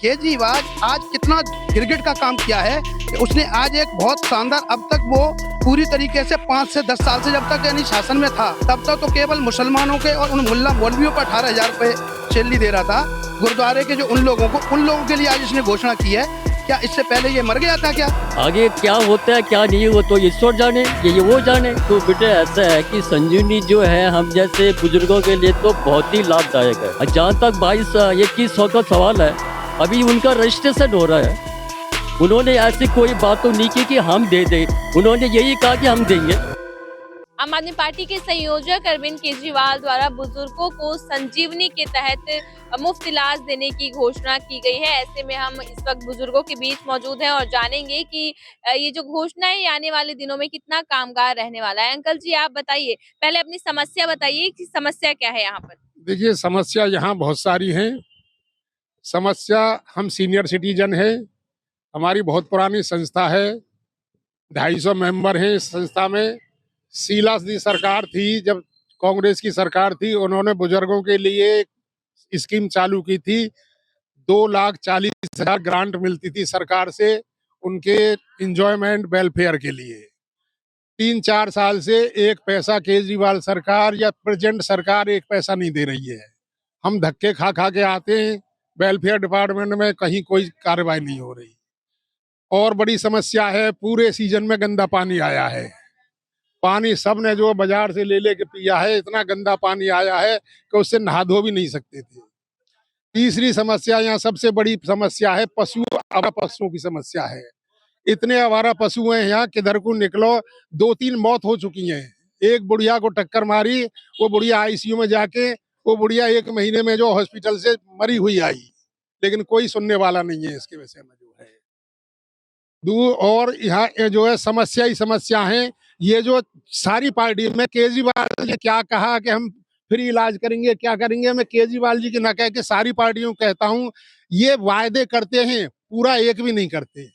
केजरीवाल आज कितना गिरगिट का काम किया है कि उसने आज एक बहुत शानदार, अब तक वो पूरी तरीके से 5 से 10 साल से जब तक यानी शासन में था तब तक तो केवल मुसलमानों के और उन मुल्ला मौलवियों को 18,000 रुपए सैलरी दे रहा था। गुरुद्वारे के जो उन लोगों के लिए आज इसने घोषणा की है। क्या इससे पहले ये मर गया था क्या? आगे क्या होता है क्या नहीं, वो तो ईश्वर जाने, ये वो जाने। तो बेटे ऐसा है कि संजीवनी जो है हम जैसे बुजुर्गों के लिए तो बहुत ही लाभदायक है। और जहाँ तक 22-21 का सवाल है, अभी उनका रजिस्ट्रेशन हो रहा है। उन्होंने ऐसी कोई बात तो नहीं की कि हम दे दें, उन्होंने यही कहा कि हम देंगे। आम आदमी पार्टी के संयोजक अरविंद केजरीवाल द्वारा बुजुर्गों को संजीवनी के तहत मुफ्त इलाज देने की घोषणा की गई है। ऐसे में हम इस वक्त बुजुर्गों के बीच मौजूद हैं और जानेंगे कि ये जो घोषणा है आने वाले दिनों में कितना कामगार रहने वाला है। अंकल जी आप बताइए, पहले अपनी समस्या बताइए कि समस्या क्या है यहाँ पर। देखिए, समस्या यहाँ बहुत सारी है। समस्या, हम सीनियर सिटीजन है, हमारी बहुत पुरानी संस्था है, 250 मेंबर हैं इस संस्था में। शीला दी सरकार थी, जब कांग्रेस की सरकार थी, उन्होंने बुजुर्गों के लिए स्कीम चालू की थी। 2,40,000 ग्रांट मिलती थी सरकार से उनके इंजॉयमेंट वेलफेयर के लिए। 3-4 साल से एक पैसा केजरीवाल सरकार या प्रेजेंट सरकार एक पैसा नहीं दे रही है। हम धक्के खा खा के आते हैं, वेलफेयर डिपार्टमेंट में कहीं कोई कार्रवाई नहीं हो रही। और बड़ी समस्या है, पूरे सीजन में गंदा पानी आया है। पानी सबने जो बाजार से ले लेके पिया है, इतना गंदा पानी आया है कि उससे नहा धो भी नहीं सकते थे। तीसरी समस्या, यहाँ सबसे बड़ी समस्या है पशुओं की समस्या है। इतने आवारा पशु हैं यहाँ, किधर को निकलो 2-3 मौत हो चुकी हैं। एक बुढ़िया को टक्कर मारी, वो बुढ़िया आईसीयू में जाके, वो बुढ़िया 1 महीने में जो हॉस्पिटल से मरी हुई आई, लेकिन कोई सुनने वाला नहीं है इसके विषय में जो है। और यहाँ जो है समस्या ही समस्या है। ये जो सारी पार्टी में केजरीवाल ने क्या कहा कि हम फ्री इलाज करेंगे, क्या करेंगे, मैं केजरीवाल जी की ना कह के सारी पार्टियों को कहता हूँ, ये वायदे करते हैं, पूरा एक भी नहीं करते।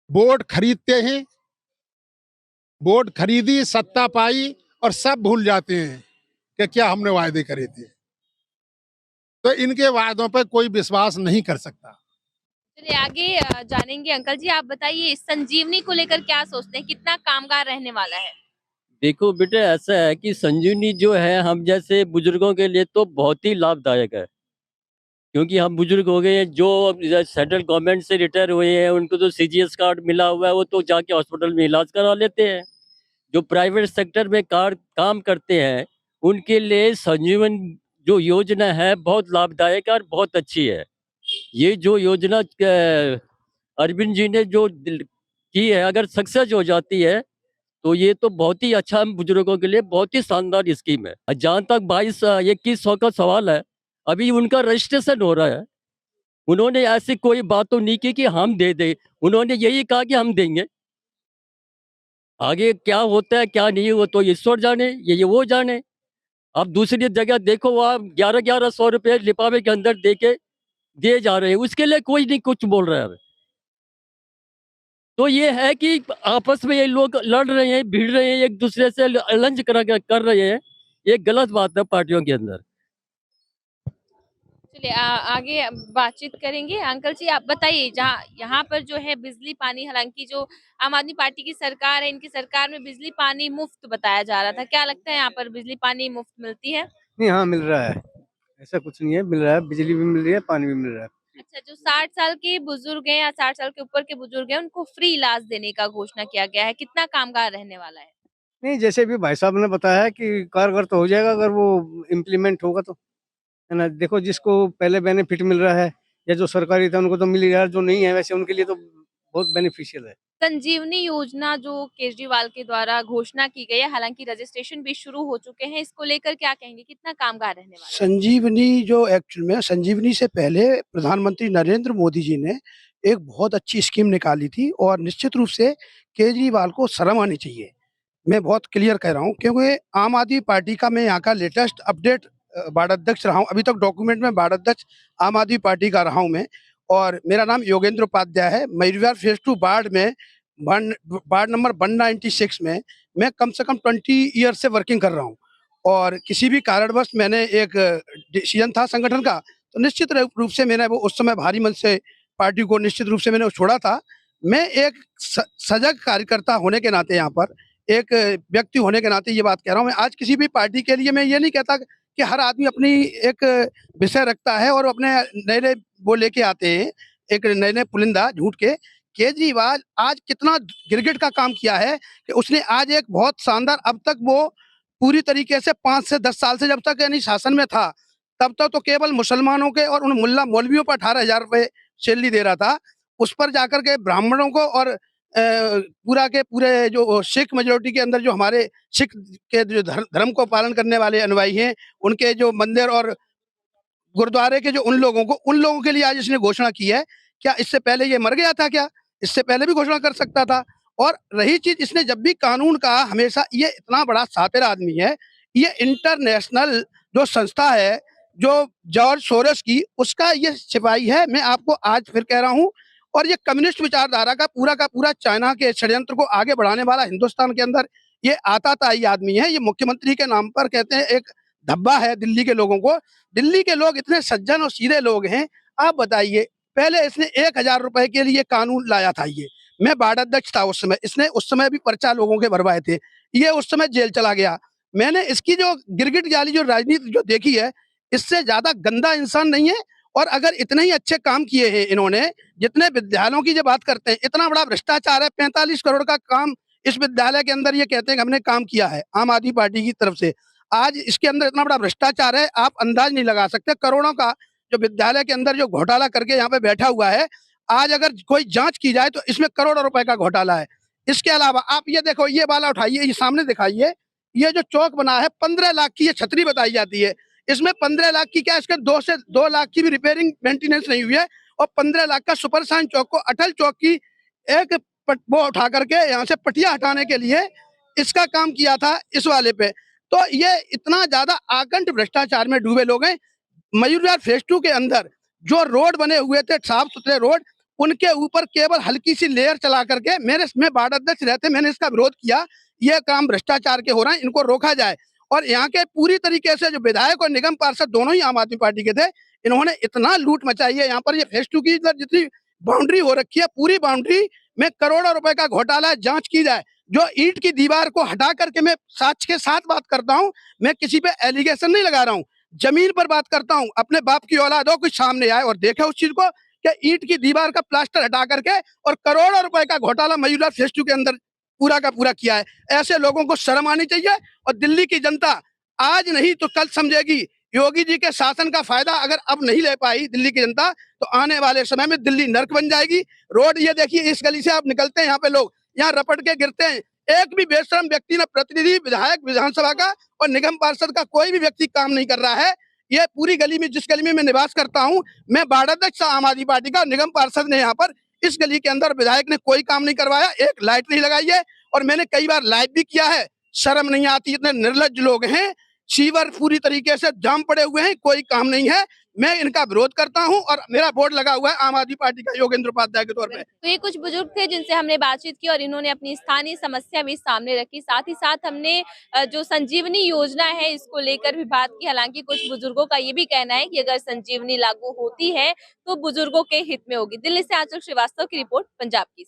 वोट खरीदते हैं, वोट खरीदी, सत्ता पाई और सब भूल जाते हैं कि क्या हमने वायदे करे थे। तो इनके वायदों पर कोई विश्वास नहीं कर सकता। चलिए आगे जानेंगे। अंकल जी आप बताइए, संजीवनी को लेकर क्या सोचते हैं, कितना कामगार रहने वाला है? देखो बेटे ऐसा है कि संजीवनी जो है हम जैसे बुजुर्गों के लिए तो बहुत ही लाभदायक है। क्योंकि हम बुजुर्ग हो गए हैं, जो सेंट्रल गवर्नमेंट से रिटायर हुए हैं, उनको तो सीजीएस कार्ड मिला हुआ है, वो तो जाके हॉस्पिटल में इलाज करा लेते हैं। जो प्राइवेट सेक्टर में काम करते हैं, उनके लिए संजीवन जो योजना है बहुत लाभदायक और बहुत अच्छी है। ये जो योजना अरविंद जी ने जो की है, अगर सक्सेस हो जाती है तो ये तो बहुत ही अच्छा हम बुजुर्गों के लिए बहुत ही शानदार स्कीम है। जहाँ तक 22-21 का सवाल है, अभी उनका रजिस्ट्रेशन हो रहा है। उन्होंने ऐसी कोई बात तो नहीं की कि हम दे दें, उन्होंने यही कहा कि हम देंगे। आगे क्या होता है क्या नहीं, वो तो ईश्वर जाने, ये वो जाने। अब दूसरी जगह देखो, वहाँ 1100 रुपये लिफाफे के अंदर दिए जा रहे हैं, उसके लिए कोई नहीं कुछ बोल रहा है। तो ये है कि आपस में ये लोग लड़ रहे हैं, भिड़ रहे हैं, एक दूसरे से लंच कर रहे हैं। ये गलत बात है पार्टियों के अंदर। चलिए आगे बातचीत करेंगे। अंकल जी आप बताइए, जहाँ यहाँ पर जो है बिजली पानी, हालांकि जो आम आदमी पार्टी की सरकार है, इनकी सरकार में बिजली पानी मुफ्त बताया जा रहा था, क्या लगता है यहाँ पर बिजली पानी मुफ्त मिलती है? नहीं, हाँ मिल रहा है, ऐसा कुछ नहीं है, मिल रहा है, बिजली भी मिल रही है, पानी भी मिल रहा है। अच्छा, जो 60 साल के बुजुर्ग हैं या 60 साल के ऊपर के बुजुर्ग हैं, उनको फ्री इलाज देने का घोषणा किया गया है, कितना कामगार रहने वाला है? नहीं, जैसे भी भाई साहब ने बताया है कि कारगर तो हो जाएगा अगर वो इम्प्लीमेंट होगा तो, है ना। देखो, जिसको पहले बेनिफिट मिल रहा है या जो सरकारी था उनको तो मिल ही रहा है, जो नहीं है वैसे उनके लिए तो बहुत बेनिफिशियल है। संजीवनी योजना जो केजरीवाल के द्वारा घोषणा की गई है, हालांकि रजिस्ट्रेशन भी शुरू हो चुके हैं, इसको लेकर क्या कहेंगे, कितना कामगार रहने वाला है? संजीवनी जो एक्चुअल में संजीवनी से पहले प्रधानमंत्री नरेंद्र मोदी जी ने एक बहुत अच्छी स्कीम निकाली थी और निश्चित रूप से केजरीवाल को शर्म आनी चाहिए। मैं बहुत क्लियर कह रहा हूँ क्योंकि आम आदमी पार्टी का मैं यहाँ का लेटेस्ट अपडेट वार्ड अध्यक्ष रहा हूँ। अभी तक डॉक्यूमेंट में वार्ड अध्यक्ष आम आदमी पार्टी का रहा हूँ मैं, और मेरा नाम योगेंद्र उपाध्याय है। मयूरविहार फेज 2 वार्ड में वार्ड नंबर 196 में मैं कम से कम 20 ईयर से वर्किंग कर रहा हूँ। और किसी भी कारणवश मैंने एक डिसीजन था संगठन का, तो निश्चित रूप से मैंने वो उस समय भारी मन से पार्टी को निश्चित रूप से मैंने छोड़ा था। मैं एक सजग कार्यकर्ता होने के नाते यहाँ पर, एक व्यक्ति होने के नाते ये बात कह रहा हूँ। मैं आज किसी भी पार्टी के लिए मैं ये नहीं कहता कि हर आदमी अपनी एक विषय रखता है और अपने नए-नए वो लेके आते हैं, एक नए-नए पुलिंदा झूठ के। केजरीवाल आज कितना गिरगिट का काम किया है कि उसने आज एक बहुत शानदार, अब तक वो पूरी तरीके से 5 से 10 साल से जब तक यानी शासन में था, तब तक तो केवल मुसलमानों के और उन मुल्ला मौलवियों पर 18,000 रुपए सैलरी दे रहा था। उस पर जाकर के ब्राह्मणों को और पूरा के पूरे जो सिख मेजॉरिटी के अंदर जो हमारे सिख के जो धर्म को पालन करने वाले अनुयायी हैं, उनके जो मंदिर और गुरुद्वारे के जो उन लोगों के लिए आज इसने घोषणा की है। क्या इससे पहले ये मर गया था क्या? इससे पहले भी घोषणा कर सकता था। और रही चीज़, इसने जब भी कानून का हमेशा, ये इतना बड़ा शातिर आदमी है, ये इंटरनेशनल जो संस्था है, जो जॉर्ज सोरोस की, उसका ये सिपाही है। मैं आपको आज फिर कह रहा हूँ। और ये कम्युनिस्ट विचारधारा का पूरा चाइना के षड्यंत्र को आगे बढ़ाने वाला हिंदुस्तान के अंदर ये आताताई आदमी है। ये मुख्यमंत्री के नाम पर कहते हैं एक धब्बा है दिल्ली के लोगों को। दिल्ली के लोग इतने सज्जन और सीधे लोग हैं, आप बताइए। पहले इसने 1,000 रुपए के लिए कानून लाया था ये। मैं वार्ड अध्यक्ष था उस समय, इसने उस समय भी पर्चा लोगों के भरवाए थे। ये उस समय जेल चला गया। मैंने इसकी जो गिरगिट वाली जो राजनीति जो देखी है, इससे ज़्यादा गंदा इंसान नहीं है। और अगर इतने ही अच्छे काम किए हैं इन्होंने, जितने विद्यालयों की जो बात करते हैं, इतना बड़ा भ्रष्टाचार है, 45 करोड़ का काम इस विद्यालय के अंदर ये कहते हैं कि हमने काम किया है आम आदमी पार्टी की तरफ से। आज इसके अंदर इतना बड़ा भ्रष्टाचार है, आप अंदाज नहीं लगा सकते। करोड़ों का जो विद्यालय के अंदर जो घोटाला करके यहाँ पे बैठा हुआ है, आज अगर कोई जांच की जाए तो इसमें करोड़ों रुपए का घोटाला है। इसके अलावा आप ये देखो, ये वाला उठाइए, ये सामने दिखाइए, ये जो चौक बना है 15 लाख की ये छतरी बताई जाती है। इसमें 15 लाख की क्या, इसके 2 से 2 लाख की भी रिपेयरिंग मेंटेनेंस नहीं हुई है। और 15 लाख का सुपर साइन चौक को अटल चौक की एक वो उठा करके यहाँ से पटिया हटाने के लिए इसका काम किया था इस वाले पे। तो ये इतना ज्यादा आकंठ भ्रष्टाचार में डूबे लोग हैं। मयूर विहार फेज 2 के अंदर जो रोड बने हुए थे, साफ सुथरे रोड, उनके ऊपर केवल हल्की सी लेयर चला करके, मैं वार्ड अध्यक्ष रहते मैंने इसका विरोध किया। ये काम भ्रष्टाचार के हो रहे हैं, इनको रोका जाए। और यहाँ के पूरी तरीके से जो विधायक और निगम पार्षद दोनों ही आम आदमी पार्टी के थे, इन्होंने इतना लूट मचाई है यहाँ पर। ये फेज 2 की इधर जितनी बाउंड्री हो रखी है, पूरी बाउंड्री में करोड़ों रुपए का घोटाला है, जांच की जाए। जो ईंट की दीवार को हटा करके, मैं साक्ष्य के साथ बात करता हूँ, मैं किसी पे एलिगेशन नहीं लगा रहा हूँ, जमीन पर बात करता हूँ। अपने बाप की औलाद हो, कुछ सामने आए और देखे उस चीज को कि ईंट की दीवार का प्लास्टर हटा करके और करोड़ों रुपए का घोटाला मयूर विहार फेज 2 के अंदर पूरा का पूरा किया है। ऐसे लोगों को शर्म आनी चाहिए। और दिल्ली की जनता आज नहीं तो कल समझेगी। योगी जी के शासन का फायदा अगर अब नहीं ले पाई दिल्ली की जनता, तो आने वाले समय में दिल्ली नर्क बन जाएगी। रोड ये देखिए, इस गली से आप निकलते हैं, यहाँ पे लोग यहाँ रपट के गिरते हैं। एक भी बेशरम व्यक्ति ना, प्रतिनिधि, विधायक, विधानसभा का और निगम पार्षद का कोई भी व्यक्ति काम नहीं कर रहा है। ये पूरी गली में, जिस गली में मैं निवास करता हूँ, मैं वार्ड अध्यक्ष आम आदमी पार्टी का, निगम पार्षद ने यहाँ पर इस गली के अंदर विधायक ने कोई काम नहीं करवाया, एक लाइट नहीं लगाई है। और मैंने कई बार लाइव भी किया है। शर्म नहीं आती, इतने निर्लज्ज लोग हैं। सीवर पूरी तरीके से जाम पड़े हुए हैं, कोई काम नहीं है। मैं इनका विरोध करता हूं और मेरा बोर्ड लगा हुआ है आम आदमी पार्टी का योगेंद्र उपाध्याय के तौर पे। तो ये कुछ बुजुर्ग थे जिनसे हमने बातचीत की और इन्होंने अपनी स्थानीय समस्या भी सामने रखी। साथ ही साथ हमने जो संजीवनी योजना है इसको लेकर भी बात की। हालांकि कुछ बुजुर्गों का ये भी कहना है कि अगर संजीवनी लागू होती है तो बुजुर्गों के हित में होगी। दिल्ली से आंचल श्रीवास्तव की रिपोर्ट, पंजाब की।